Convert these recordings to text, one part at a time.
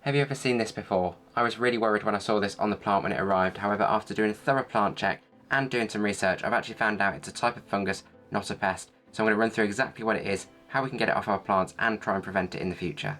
Have you ever seen this before? I was really worried when I saw this on the plant when it arrived. However, after doing a thorough plant check and doing some research, I've actually found out it's a type of fungus, not a pest. So I'm going to run through exactly what it is, how we can get it off our plants and try and prevent it in the future.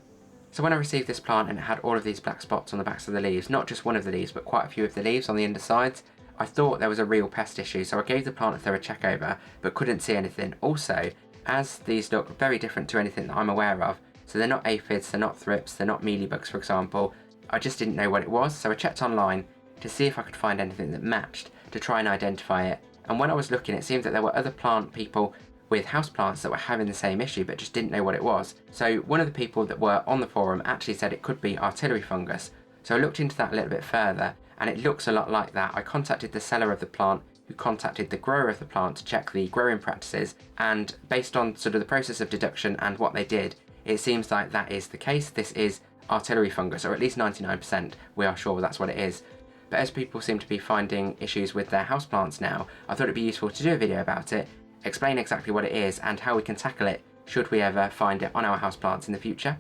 So when I received this plant and it had all of these black spots on the backs of the leaves, not just one of the leaves but quite a few of the leaves on the undersides, I thought there was a real pest issue, so I gave the plant a thorough check over but couldn't see anything. Also, as these look very different to anything that I'm aware of, so they're not aphids, they're not thrips, they're not mealybugs for example, I just didn't know what it was, so I checked online to see if I could find anything that matched to try and identify it. And when I was looking, it seemed that there were other plant people with houseplants that were having the same issue but just didn't know what it was. So one of the people that were on the forum actually said it could be artillery fungus. So I looked into that a little bit further and it looks a lot like that. I contacted the seller of the plant who contacted the grower of the plant to check the growing practices, and based on sort of the process of deduction and what they did, it seems like that is the case. This is artillery fungus, or at least 99% we are sure that's what it is. But as people seem to be finding issues with their houseplants now, I thought it'd be useful to do a video about it, explain exactly what it is and how we can tackle it should we ever find it on our houseplants in the future.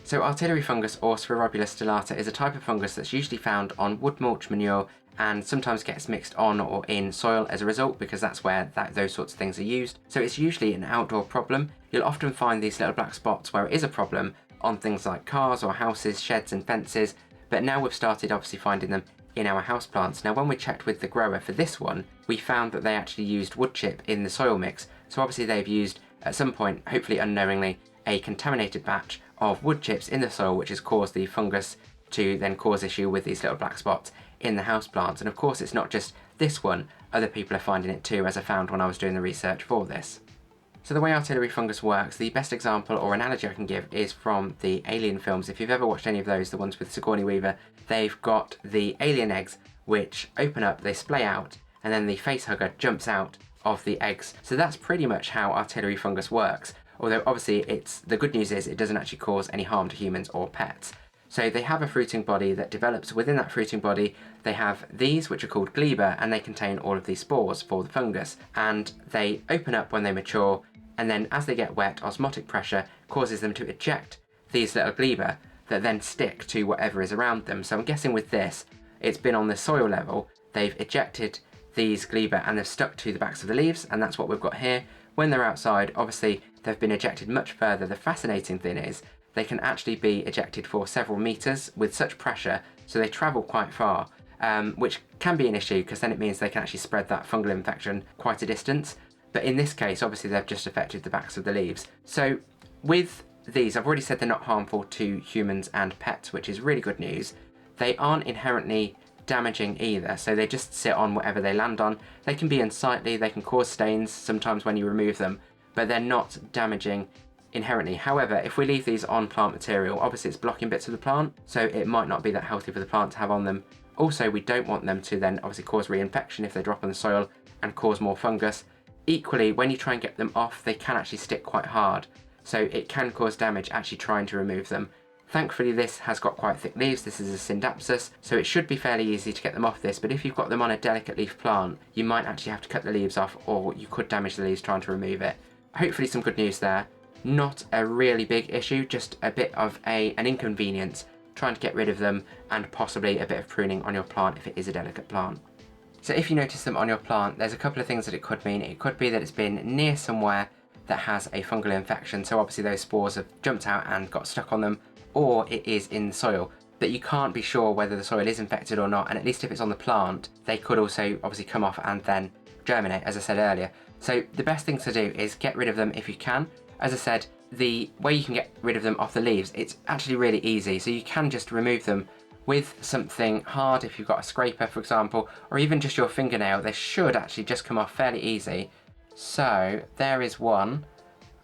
So artillery fungus, or Sphaerobulus Stellatus, is a type of fungus that's usually found on wood mulch manure and sometimes gets mixed on or in soil as a result, because that's where those sorts of things are used. So it's usually an outdoor problem. You'll often find these little black spots where it is a problem on things like cars or houses, sheds and fences, but now we've started obviously finding them in our houseplants. Now when we checked with the grower for this one, we found that they actually used wood chip in the soil mix. So obviously they've used, at some point, hopefully unknowingly, a contaminated batch of wood chips in the soil, which has caused the fungus to then cause issue with these little black spots in the houseplants. And of course it's not just this one, other people are finding it too, as I found when I was doing the research for this. So the way artillery fungus works, the best example or analogy I can give is from the Alien films. If you've ever watched any of those, the ones with Sigourney Weaver, they've got the alien eggs which open up, they splay out, and then the facehugger jumps out of the eggs. So that's pretty much how artillery fungus works, although obviously the good news is it doesn't actually cause any harm to humans or pets. So they have a fruiting body that develops. Within that fruiting body, they have these, which are called gleba, and they contain all of these spores for the fungus. And they open up when they mature, and then as they get wet, osmotic pressure causes them to eject these little gleba that then stick to whatever is around them. So I'm guessing with this, it's been on the soil level, they've ejected these gleba and they've stuck to the backs of the leaves, and that's what we've got here. When they're outside, obviously they've been ejected much further. The fascinating thing is, they can actually be ejected for several meters with such pressure, so they travel quite far, which can be an issue because then it means they can actually spread that fungal infection quite a distance. But in this case, obviously they've just affected the backs of the leaves. So with these, I've already said they're not harmful to humans and pets, which is really good news. They aren't inherently damaging either, so they just sit on whatever they land on. They can be unsightly, they can cause stains sometimes when you remove them, but they're not damaging inherently. However, if we leave these on plant material, obviously it's blocking bits of the plant, so it might not be that healthy for the plant to have on them. Also, we don't want them to then obviously cause reinfection if they drop on the soil and cause more fungus. Equally, when you try and get them off, they can actually stick quite hard, so it can cause damage actually trying to remove them. Thankfully this has got quite thick leaves, this is a Syndapsus, so it should be fairly easy to get them off this, but if you've got them on a delicate leaf plant, you might actually have to cut the leaves off, or you could damage the leaves trying to remove it. Hopefully some good news there. Not a really big issue, just a bit of an inconvenience trying to get rid of them, and possibly a bit of pruning on your plant if it is a delicate plant. So if you notice them on your plant, there's a couple of things that it could mean. It could be that it's been near somewhere that has a fungal infection, so obviously those spores have jumped out and got stuck on them, or it is in the soil. But you can't be sure whether the soil is infected or not, and at least if it's on the plant, they could also obviously come off and then germinate, as I said earlier. So the best thing to do is get rid of them if you can. As I said, the way you can get rid of them off the leaves, it's actually really easy, so you can just remove them with something hard. If you've got a scraper for example, or even just your fingernail, they should actually just come off fairly easy. So there is one,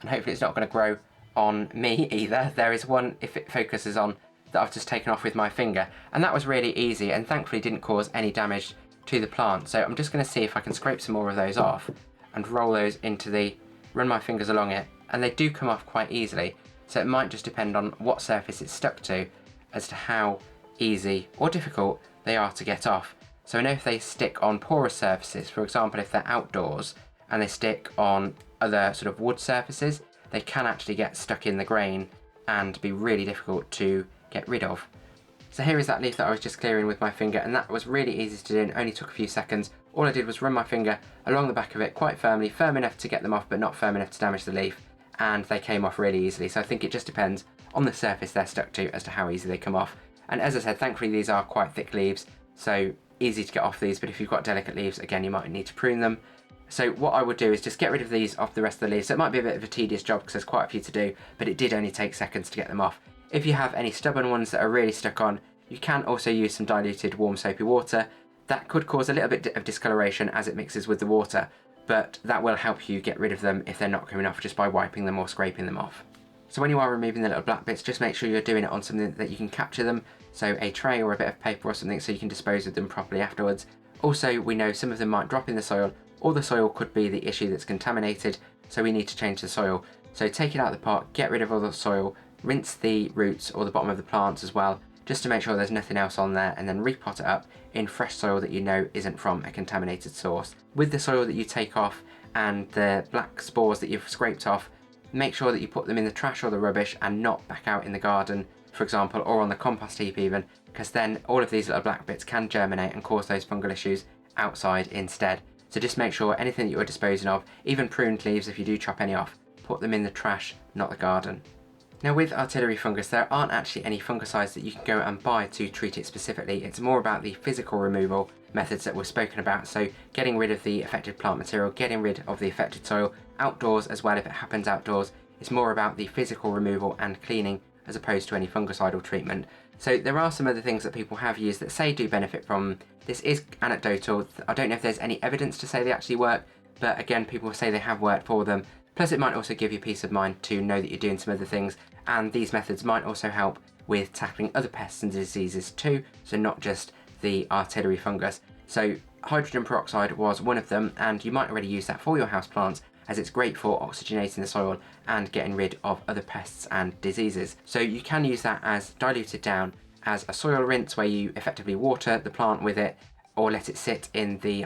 and hopefully it's not going to grow on me either. There is one, if it focuses on, that I've just taken off with my finger, and that was really easy and thankfully didn't cause any damage to the plant. So I'm just going to see if I can scrape some more of those off and roll those into run my fingers along it, and they do come off quite easily, so it might just depend on what surface it's stuck to as to how easy or difficult they are to get off. So I know if they stick on porous surfaces, for example if they're outdoors and they stick on other sort of wood surfaces, they can actually get stuck in the grain and be really difficult to get rid of. So here is that leaf that I was just clearing with my finger, and that was really easy to do and only took a few seconds. All I did was run my finger along the back of it quite firmly, firm enough to get them off but not firm enough to damage the leaf, and they came off really easily. So I think it just depends on the surface they're stuck to as to how easy they come off. And as I said, thankfully these are quite thick leaves, so easy to get off these, but if you've got delicate leaves, again, you might need to prune them. So what I would do is just get rid of these off the rest of the leaves. So it might be a bit of a tedious job because there's quite a few to do, but it did only take seconds to get them off. If you have any stubborn ones that are really stuck on, you can also use some diluted warm soapy water. That could cause a little bit of discoloration as it mixes with the water, but that will help you get rid of them if they're not coming off just by wiping them or scraping them off. So when you are removing the little black bits, just make sure you're doing it on something that you can capture them, so a tray or a bit of paper or something so you can dispose of them properly afterwards. Also, we know some of them might drop in the soil, or the soil could be the issue that's contaminated, so we need to change the soil. So take it out of the pot, get rid of all the soil, rinse the roots or the bottom of the plants as well, just to make sure there's nothing else on there, and then repot it up in fresh soil that you know isn't from a contaminated source. With the soil that you take off and the black spores that you've scraped off, make sure that you put them in the trash or the rubbish and not back out in the garden, for example, or on the compost heap even, because then all of these little black bits can germinate and cause those fungal issues outside instead. So just make sure anything that you're disposing of, even pruned leaves if you do chop any off, put them in the trash, not the garden. Now with artillery fungus, there aren't actually any fungicides that you can go and buy to treat it specifically. It's more about the physical removal methods that we've spoken about, so getting rid of the affected plant material, getting rid of the affected soil, outdoors as well if it happens outdoors. It's more about the physical removal and cleaning as opposed to any fungicidal treatment. So there are some other things that people have used that say do benefit from. This is anecdotal. I don't know if there's any evidence to say they actually work, but again, people say they have worked for them. Plus it might also give you peace of mind to know that you're doing some other things, and these methods might also help with tackling other pests and diseases too, so not just the artillery fungus. So hydrogen peroxide was one of them, and you might already use that for your houseplants as it's great for oxygenating the soil and getting rid of other pests and diseases. So you can use that as diluted down as a soil rinse where you effectively water the plant with it, or let it sit in the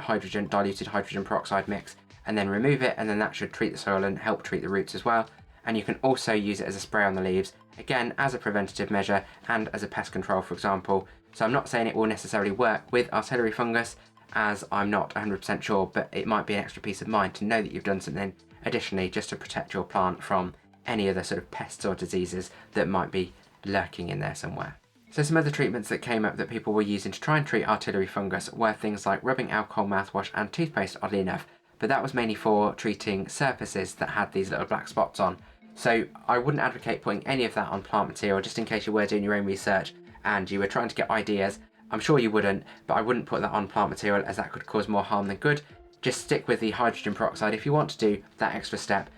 diluted hydrogen peroxide mix and then remove it, and then that should treat the soil and help treat the roots as well. And you can also use it as a spray on the leaves, again as a preventative measure and as a pest control, for example. So I'm not saying it will necessarily work with artillery fungus, as I'm not 100% sure, but it might be an extra peace of mind to know that you've done something additionally just to protect your plant from any other sort of pests or diseases that might be lurking in there somewhere. So some other treatments that came up that people were using to try and treat artillery fungus were things like rubbing alcohol mouthwash and toothpaste, oddly enough, but that was mainly for treating surfaces that had these little black spots on. So I wouldn't advocate putting any of that on plant material, just in case you were doing your own research and you were trying to get ideas. I'm sure you wouldn't, but I wouldn't put that on plant material as that could cause more harm than good. Just stick with the hydrogen peroxide if you want to do that extra step.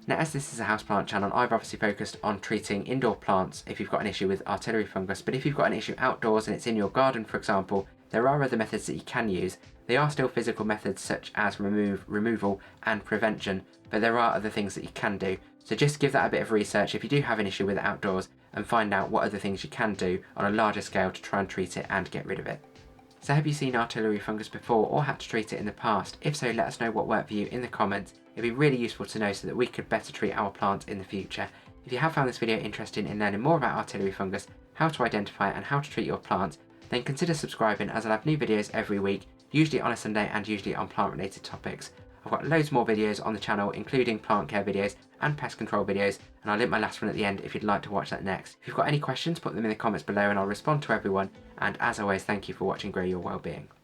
Now, as this is a houseplant channel, I've obviously focused on treating indoor plants if you've got an issue with artillery fungus, but if you've got an issue outdoors and it's in your garden, for example, there are other methods that you can use. They are still physical methods such as removal and prevention, but there are other things that you can do. So just give that a bit of research if you do have an issue with it outdoors, and find out what other things you can do on a larger scale to try and treat it and get rid of it. So have you seen artillery fungus before or had to treat it in the past? If so, let us know what worked for you in the comments. It'd be really useful to know so that we could better treat our plants in the future. If you have found this video interesting in learning more about artillery fungus, how to identify it and how to treat your plants, then consider subscribing, as I'll have new videos every week, usually on a Sunday and usually on plant related topics. I've got loads more videos on the channel, including plant care videos and pest control videos, and I'll link my last one at the end if you'd like to watch that next. If you've got any questions, put them in the comments below and I'll respond to everyone, and as always, thank you for watching Grow Your Wellbeing.